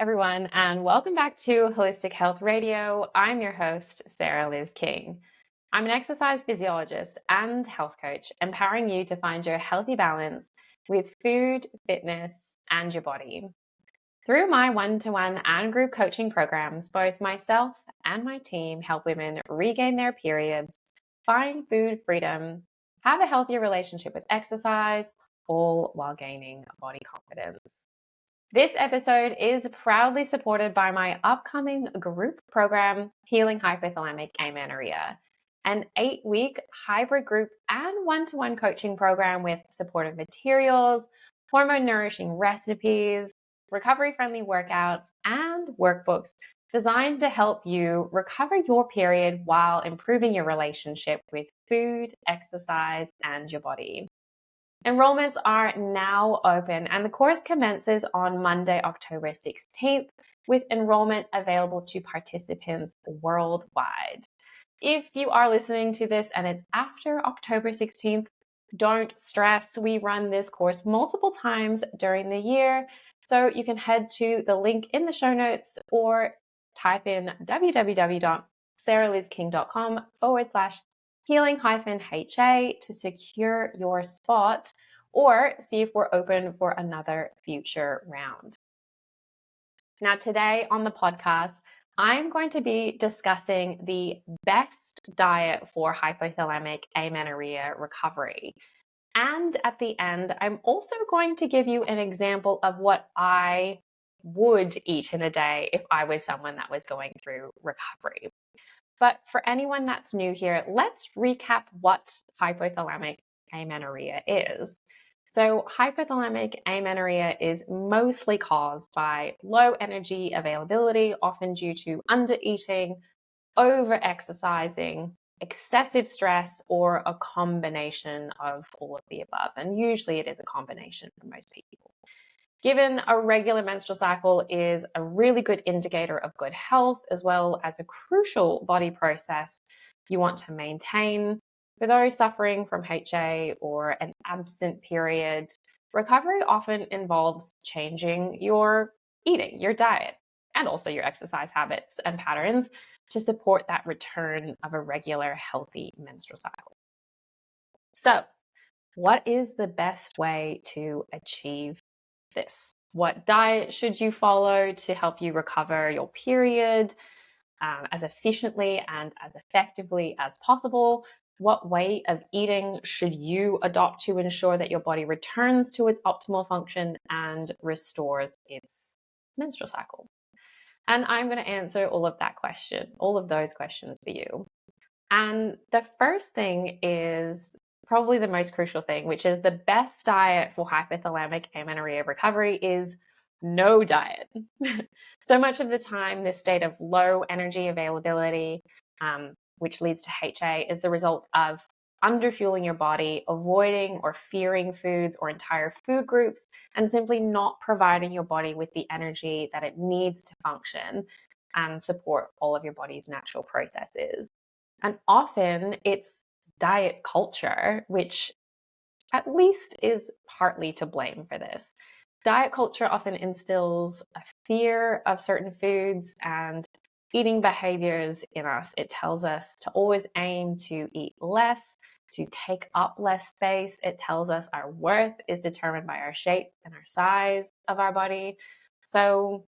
everyone, and welcome back to Holistic Health Radio. I'm your host, Sarah Liz King. I'm an exercise physiologist and health coach, empowering you to find your healthy balance with food, fitness, and your body. Through my one-to-one and group coaching programs, both myself and my team help women regain their periods, find food freedom, have a healthier relationship with exercise, all while gaining body confidence. This episode is proudly supported by my upcoming group program, Healing Hypothalamic Amenorrhea, an 8-week hybrid group and one-to-one coaching program with supportive materials, hormone-nourishing recipes, recovery-friendly workouts, and workbooks designed to help you recover your period while improving your relationship with food, exercise, and your body. Enrollments are now open and the course commences on Monday, October 16th, with enrollment available to participants worldwide. If you are listening to this and it's after October 16th, don't stress. We run this course multiple times during the year, so you can head to the link in the show notes or type in www.sarahLizKing.com/healing-HA to secure your spot or see if we're open for another future round. Now, today on the podcast, I'm going to be discussing the best diet for hypothalamic amenorrhea recovery. And at the end, I'm also going to give you an example of what I would eat in a day if I was someone that was going through recovery. But for anyone that's new here, let's recap what hypothalamic amenorrhea is. So hypothalamic amenorrhea is mostly caused by low energy availability, often due to undereating, over-exercising, excessive stress, or a combination of all of the above. And usually it is a combination for most people. Given a regular menstrual cycle is a really good indicator of good health, as well as a crucial body process you want to maintain. For those suffering from HA or an absent period, recovery often involves changing your eating, your diet, and also your exercise habits and patterns to support that return of a regular, healthy menstrual cycle. So, what is the best way to achieve this? What diet should you follow to help you recover your period as efficiently and as effectively as possible? What way of eating should you adopt to ensure that your body returns to its optimal function and restores its menstrual cycle? And I'm going to answer all of those questions for you. And the first thing is probably the most crucial thing, which is the best diet for hypothalamic amenorrhea recovery is no diet. So much of the time, this state of low energy availability, which leads to HA, is the result of underfueling your body, avoiding or fearing foods or entire food groups, and simply not providing your body with the energy that it needs to function and support all of your body's natural processes. And often it's diet culture, which at least is partly to blame for this. Diet culture often instills a fear of certain foods and eating behaviors in us. It tells us to always aim to eat less, to take up less space. It tells us our worth is determined by our shape and our size of our body. So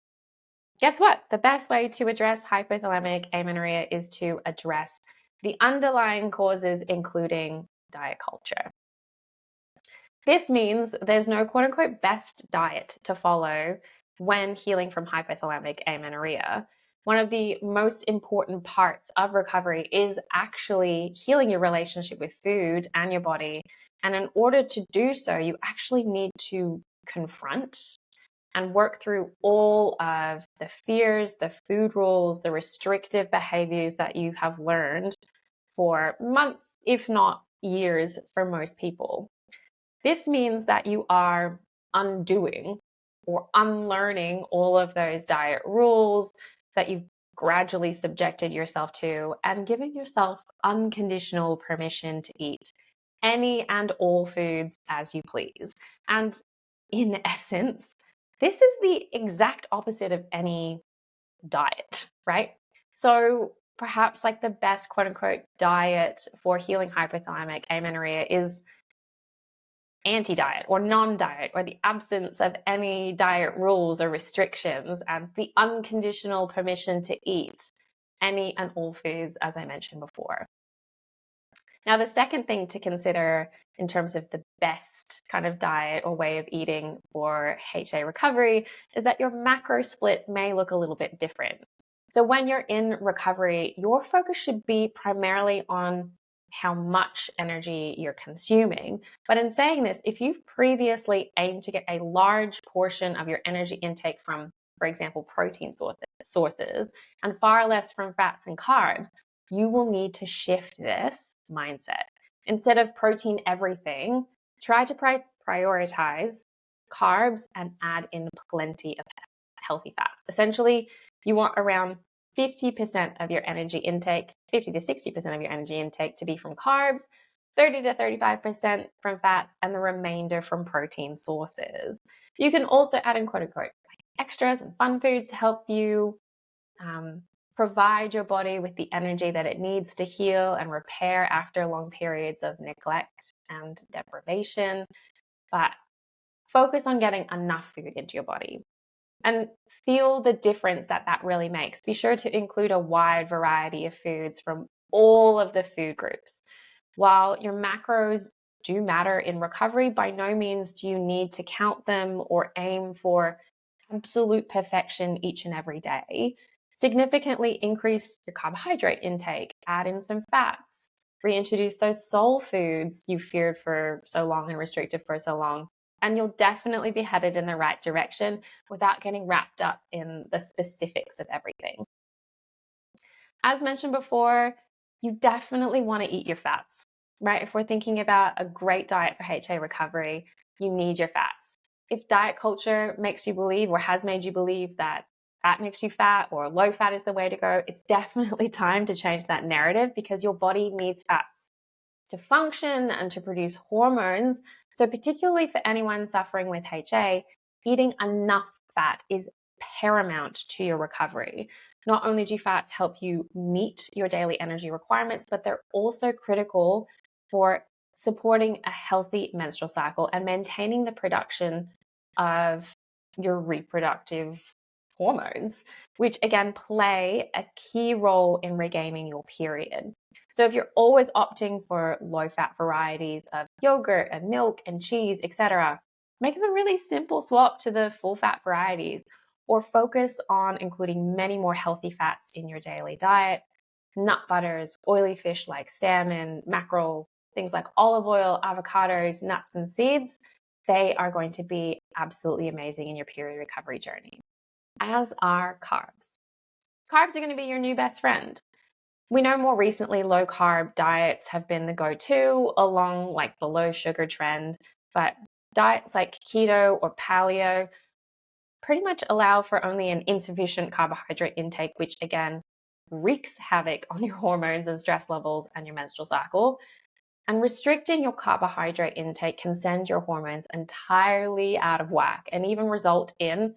guess what? The best way to address hypothalamic amenorrhea is to address the underlying causes, including diet culture. This means there's no quote unquote best diet to follow when healing from hypothalamic amenorrhea. One of the most important parts of recovery is actually healing your relationship with food and your body. And in order to do so, you actually need to confront and work through all of the fears, the food rules, the restrictive behaviors that you have learned for months, if not years, for most people. This means that you are undoing or unlearning all of those diet rules that you've gradually subjected yourself to and giving yourself unconditional permission to eat any and all foods as you please. And in essence, This is the exact opposite of any diet, right? So perhaps like the best quote unquote diet for healing hypothalamic amenorrhea is anti-diet or non-diet, or the absence of any diet rules or restrictions, and the unconditional permission to eat any and all foods, as I mentioned before. Now, the second thing to consider in terms of the best kind of diet or way of eating for HA recovery is that your macro split may look a little bit different. So when you're in recovery, your focus should be primarily on how much energy you're consuming. But in saying this, if you've previously aimed to get a large portion of your energy intake from, for example, protein sources and far less from fats and carbs, you will need to shift this mindset. Instead of protein everything, try to prioritize carbs and add in plenty of healthy fats. Essentially, you want around 50% of your energy intake, 50 to 60% of your energy intake to be from carbs, 30 to 35% from fats, and the remainder from protein sources. You can also add in quote unquote extras and fun foods to help you provide your body with the energy that it needs to heal and repair after long periods of neglect and deprivation. But focus on getting enough food into your body and feel the difference that that really makes. Be sure to include a wide variety of foods from all of the food groups. While your macros do matter in recovery, by no means do you need to count them or aim for absolute perfection each and every day. Significantly increase your carbohydrate intake, add in some fats, reintroduce those soul foods you feared for so long and restricted for so long, and you'll definitely be headed in the right direction without getting wrapped up in the specifics of everything. As mentioned before, you definitely want to eat your fats, right? If we're thinking about a great diet for HA recovery, you need your fats. If diet culture makes you believe or has made you believe that fat makes you fat or low fat is the way to go, it's definitely time to change that narrative, because your body needs fats to function and to produce hormones. So particularly for anyone suffering with HA, eating enough fat is paramount to your recovery. Not only do fats help you meet your daily energy requirements, but they're also critical for supporting a healthy menstrual cycle and maintaining the production of your reproductive hormones, which again play a key role in regaining your period. So if you're always opting for low-fat varieties of yogurt and milk and cheese, etc., make the really simple swap to the full-fat varieties, or focus on including many more healthy fats in your daily diet. Nut butters, oily fish like salmon, mackerel, things like olive oil, avocados, nuts, and seeds, they are going to be absolutely amazing in your period recovery journey. As are carbs. Carbs are going to be your new best friend. We know more recently low carb diets have been the go-to along like the low sugar trend, but diets like keto or paleo pretty much allow for only an insufficient carbohydrate intake, which again wreaks havoc on your hormones and stress levels and your menstrual cycle. And restricting your carbohydrate intake can send your hormones entirely out of whack and even result in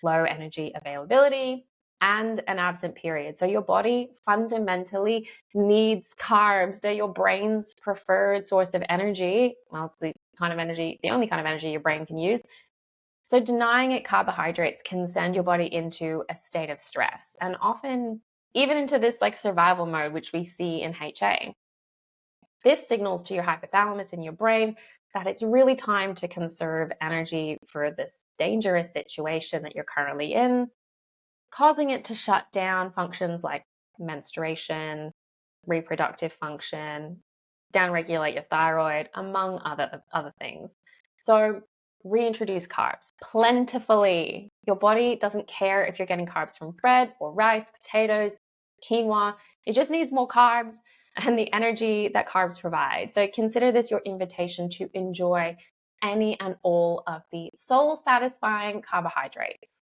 low energy availability and an absent period. So your body fundamentally needs carbs. They're your brain's preferred source of energy. Well, it's the only kind of energy your brain can use. So denying it carbohydrates can send your body into a state of stress, and often even into this like survival mode, which we see in HA. This signals to your hypothalamus in your brain that it's really time to conserve energy for this dangerous situation that you're currently in, causing it to shut down functions like menstruation, reproductive function, downregulate your thyroid, among other things. So reintroduce carbs plentifully. Your body doesn't care if you're getting carbs from bread or rice, potatoes, quinoa. It just needs more carbs and the energy that carbs provide. So consider this your invitation to enjoy any and all of the soul-satisfying carbohydrates.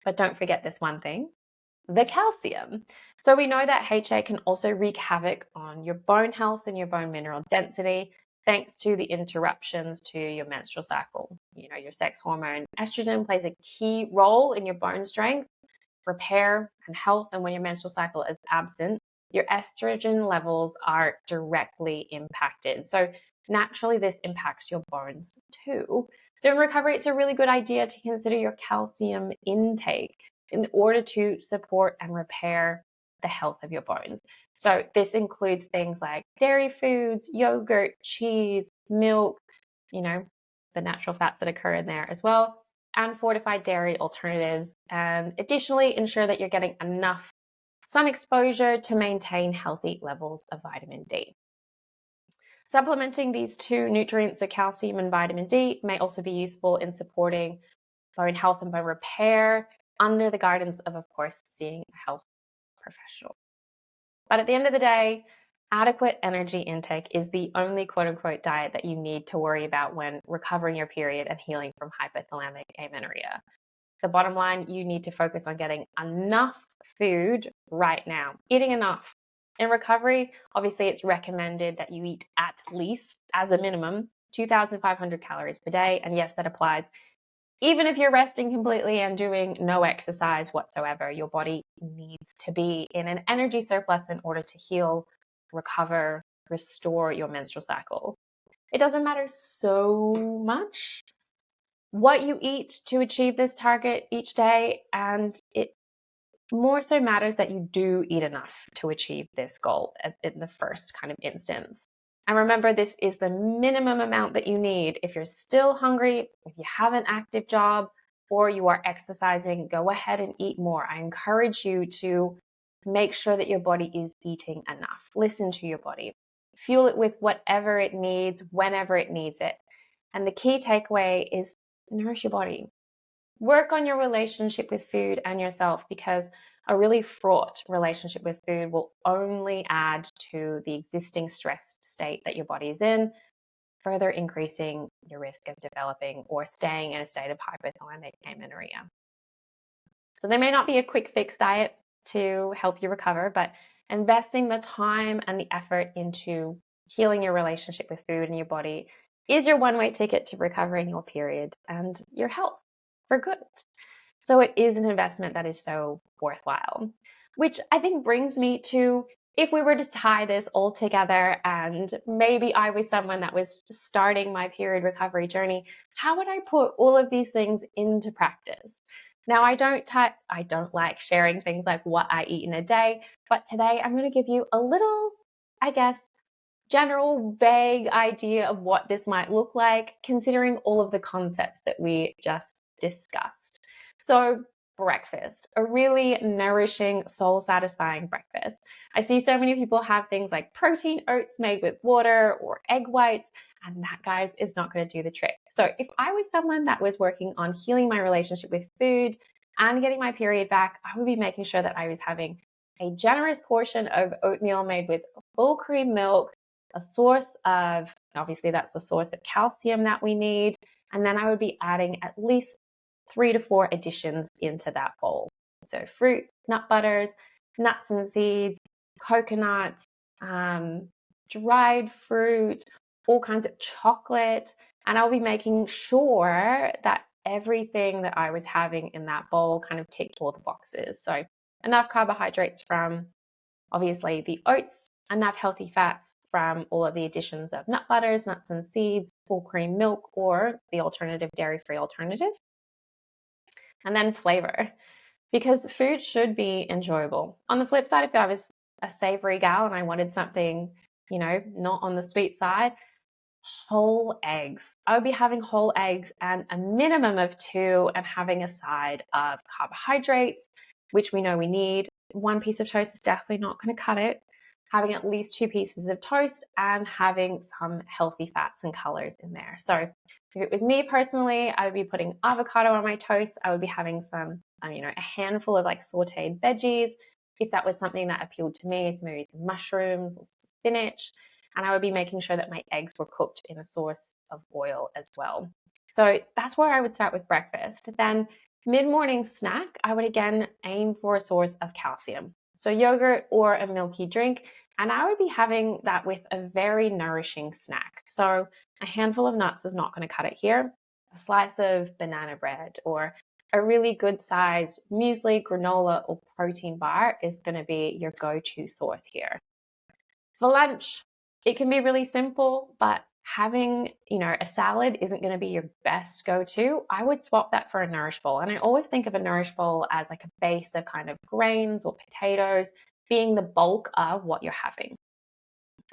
But don't forget this one thing, the calcium. So we know that HA can also wreak havoc on your bone health and your bone mineral density. thanks to the interruptions to your menstrual cycle. Your sex hormone estrogen plays a key role in your bone strength, repair, and health. And when your menstrual cycle is absent, your estrogen levels are directly impacted. So naturally, this impacts your bones too. So in recovery, it's a really good idea to consider your calcium intake in order to support and repair the health of your bones. So this includes things like dairy foods, yogurt, cheese, milk, the natural fats that occur in there as well, and fortified dairy alternatives. And additionally, ensure that you're getting enough sun exposure to maintain healthy levels of vitamin D. Supplementing these two nutrients, so calcium and vitamin D, may also be useful in supporting bone health and bone repair under the guidance of course, seeing a health professional. But at the end of the day, adequate energy intake is the only quote unquote diet that you need to worry about when recovering your period and healing from hypothalamic amenorrhea. The bottom line, you need to focus on getting enough food right now, eating enough. In recovery, obviously, it's recommended that you eat at least, as a minimum, 2,500 calories per day. And yes, that applies even if you're resting completely and doing no exercise whatsoever. Your body needs to be in an energy surplus in order to heal, recover, restore your menstrual cycle. It doesn't matter so much what you eat to achieve this target each day, and it more so matters that you do eat enough to achieve this goal in the first kind of instance. And remember, this is the minimum amount that you need. If you're still hungry, if you have an active job, or you are exercising, go ahead and eat more. I encourage you to make sure that your body is eating enough. Listen to your body. Fuel it with whatever it needs, whenever it needs it. And the key takeaway is nourish your body. Work on your relationship with food and yourself, because a really fraught relationship with food will only add to the existing stressed state that your body is in, further increasing your risk of developing or staying in a state of hypothalamic amenorrhea. So there may not be a quick fix diet to help you recover, but investing the time and the effort into healing your relationship with food and your body is your one-way ticket to recovering your period and your health for good. So it is an investment that is so worthwhile, which I think brings me to, if we were to tie this all together and maybe I was someone that was starting my period recovery journey, how would I put all of these things into practice? Now, I don't like sharing things like what I eat in a day, but today I'm going to give you a little, I guess, general vague idea of what this might look like, considering all of the concepts that we just discussed. So breakfast, a really nourishing, soul-satisfying breakfast. I see so many people have things like protein oats made with water or egg whites, and that, guys, is not going to do the trick. So if I was someone that was working on healing my relationship with food and getting my period back, I would be making sure that I was having a generous portion of oatmeal made with full cream milk, a source of, obviously that's a source of calcium that we need. And then I would be adding at least 3 to 4 additions into that bowl. So fruit, nut butters, nuts and seeds, coconut, dried fruit, all kinds of chocolate. And I'll be making sure that everything that I was having in that bowl kind of ticked all the boxes. So enough carbohydrates from obviously the oats, enough healthy fats from all of the additions of nut butters, nuts and seeds, full cream milk, or the alternative dairy-free alternative. And then flavor, because food should be enjoyable. On the flip side, if I was a savory gal and I wanted something, not on the sweet side, whole eggs. I would be having whole eggs and a minimum of 2, and having a side of carbohydrates, which we know we need. 1 piece of toast is definitely not going to cut it. Having at least 2 pieces of toast and having some healthy fats and colors in there. So if it was me personally, I would be putting avocado on my toast. I would be having some, a handful of like sauteed veggies. If that was something that appealed to me, so maybe some mushrooms or some spinach. And I would be making sure that my eggs were cooked in a source of oil as well. So that's where I would start with breakfast. Then mid-morning snack, I would again aim for a source of calcium. So yogurt or a milky drink. And I would be having that with a very nourishing snack. So a handful of nuts is not going to cut it here. A slice of banana bread or a really good sized muesli, granola, or protein bar is going to be your go-to source here. For lunch, it can be really simple, but having, a salad isn't going to be your best go-to. I would swap that for a nourish bowl. And I always think of a nourish bowl as like a base of kind of grains or potatoes being the bulk of what you're having.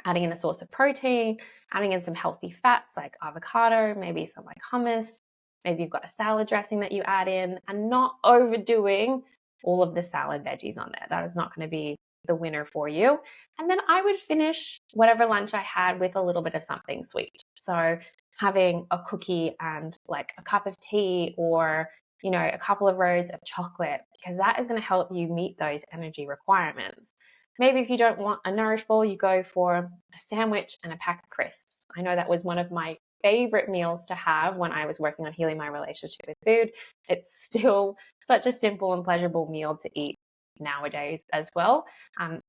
Adding in a source of protein, adding in some healthy fats like avocado, maybe some like hummus. Maybe you've got a salad dressing that you add in, and not overdoing all of the salad veggies on there. That is not going to be the winner for you. And then I would finish whatever lunch I had with a little bit of something sweet. So having a cookie and like a cup of tea, or a couple of rows of chocolate, because that is going to help you meet those energy requirements. Maybe if you don't want a nourish bowl, you go for a sandwich and a pack of crisps. I know that was one of my favorite meals to have when I was working on healing my relationship with food. It's still such a simple and pleasurable meal to eat nowadays as well.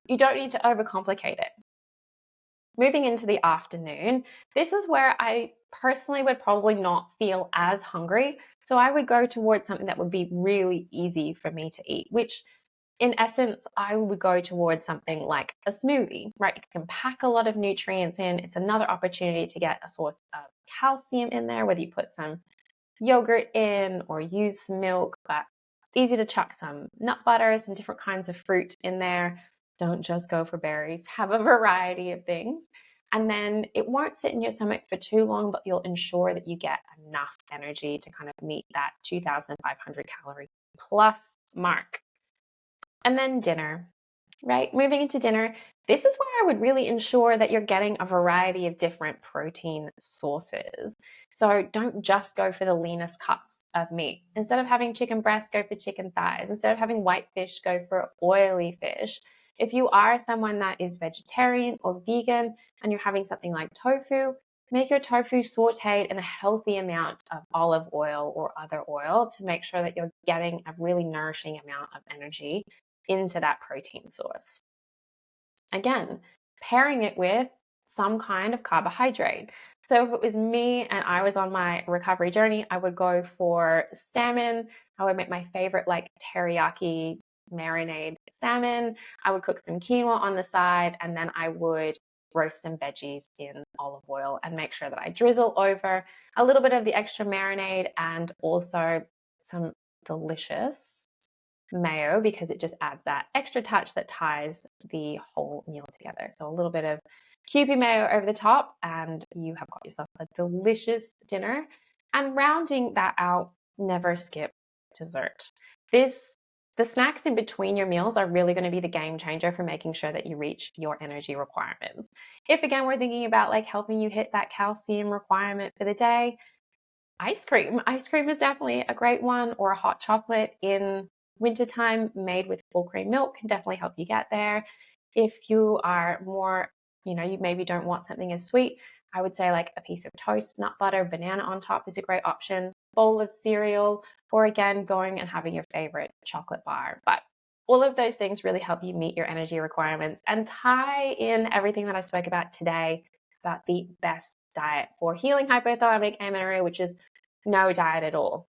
You don't need to overcomplicate it. Moving into the afternoon, this is where I personally would probably not feel as hungry. So I would go towards something that would be really easy for me to eat, which in essence, I would go towards something like a smoothie, right? You can pack a lot of nutrients in. It's another opportunity to get a source of calcium in there, whether you put some yogurt in or use milk, but it's easy to chuck some nut butters and different kinds of fruit in there. Don't just go for berries, have a variety of things. And then it won't sit in your stomach for too long, but you'll ensure that you get enough energy to kind of meet that 2,500 calorie plus mark. And then dinner, right? Moving into dinner, this is where I would really ensure that you're getting a variety of different protein sources. So don't just go for the leanest cuts of meat. Instead of having chicken breast, go for chicken thighs. Instead of having white fish, go for oily fish. If you are someone that is vegetarian or vegan and you're having something like tofu, make your tofu sauteed in a healthy amount of olive oil or other oil to make sure that you're getting a really nourishing amount of energy into that protein source. Again, pairing it with some kind of carbohydrate. So if it was me and I was on my recovery journey, I would go for salmon. I would make my favorite like teriyaki marinade salmon. I would cook some quinoa on the side, and then I would roast some veggies in olive oil and make sure that I drizzle over a little bit of the extra marinade and also some delicious mayo, because it just adds that extra touch that ties the whole meal together. So a little bit of Kewpie mayo over the top, and you have got yourself a delicious dinner. And rounding that out, never skip dessert. The snacks in between your meals are really going to be the game changer for making sure that you reach your energy requirements. If again, we're thinking about like helping you hit that calcium requirement for the day, ice cream. Ice cream is definitely a great one, or a hot chocolate in wintertime made with full cream milk can definitely help you get there. If you are more, you maybe don't want something as sweet, I would say like a piece of toast, nut butter, banana on top is a great option, bowl of cereal, or again, going and having your favorite chocolate bar. But all of those things really help you meet your energy requirements and tie in everything that I spoke about today about the best diet for healing hypothalamic amenorrhea, which is no diet at all.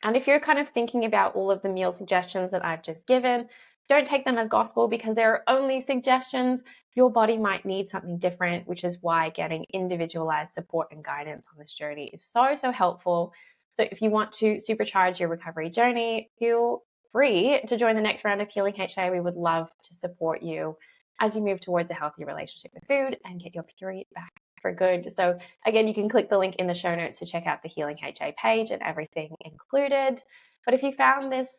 And if you're kind of thinking about all of the meal suggestions that I've just given, don't take them as gospel because they're only suggestions. Your body might need something different, which is why getting individualized support and guidance on this journey is so, so helpful. So if you want to supercharge your recovery journey, feel free to join the next round of Healing HA. We would love to support you as you move towards a healthy relationship with food and get your period back for good. So again, you can click the link in the show notes to check out the Healing HA page and everything included. But if you found this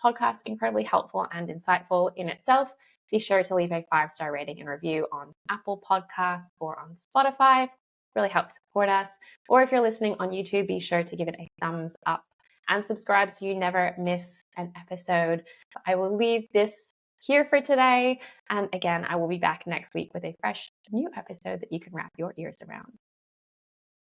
podcast incredibly helpful and insightful in itself, be sure to leave a 5-star rating and review on Apple Podcasts or on Spotify. It really helps support us. Or if you're listening on YouTube, be sure to give it a thumbs up and subscribe so you never miss an episode. I will leave this here for today. And again, I will be back next week with a fresh new episode that you can wrap your ears around.